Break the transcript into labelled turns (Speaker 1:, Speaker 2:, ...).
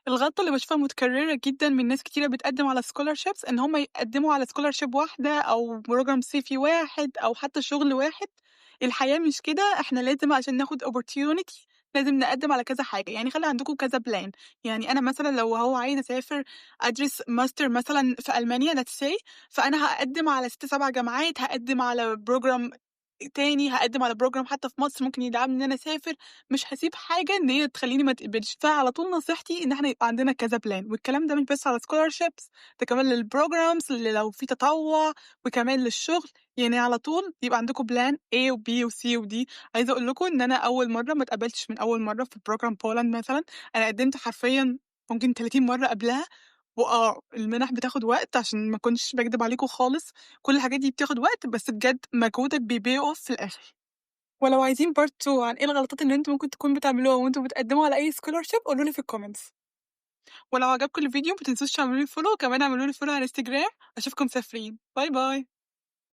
Speaker 1: الغلطة اللي باشوفها متكررة جدًا من ناس كتيرة بتقدّم على scholarships إن هم يقدّموا على scholarship واحدة أو program صيفي واحد أو حتى شغل واحد. الحياة مش كده، إحنا لازم عشان ناخد opportunity لازم نقدّم على كذا حاجة، يعني خلّي عندكم كذا plan. يعني أنا مثلًا لو هو عايزة أسافر أدرس ماستر مثلًا في ألمانيا let's say، فأنا هاقدّم على 6، 7 جامعات، هاقدّم على program تاني، هاقدّم على program حتى في مصر ممكن يدعمني إن أنا أسافر. مش هاسيب حاجة إن هي تخلّيني ما اتقبلش، فعلى طول نصيحتي إن إحنا يبقى عندنا كذا plan، والكلام ده مش بس على scholarships، ده كمان للprograms اللي لو في تطوع، وكمان للشغل. يعني على طول يبقى عندكم plan A وB وC وD. عايزة أقول لكم إن أنا أول مرّة ما اتقبلتش من أول مرّة في program Poland مثلًا. أنا قدّمت حرفيًا ممكن 30 مرّة قبلها. المنح بتاخد وقت عشان ما أكونش باكدب عليكم خالص. كل الحاجات دي بتاخد وقت، بس بجد مجهودك بيpay off في الآخر. ولو عايزين part 2 عن إيه الغلطات اللي أنتم ممكن تكونوا بتعملوها وأنتم بتقدّموا على أي scholarship قولوا لي في الcomments. ولو عجبكم الفيديو ما تنسوش تعملوا لي follow، وكمان اعملوا لي follow على Instagram. أشوفكم مسافرين. باي باي.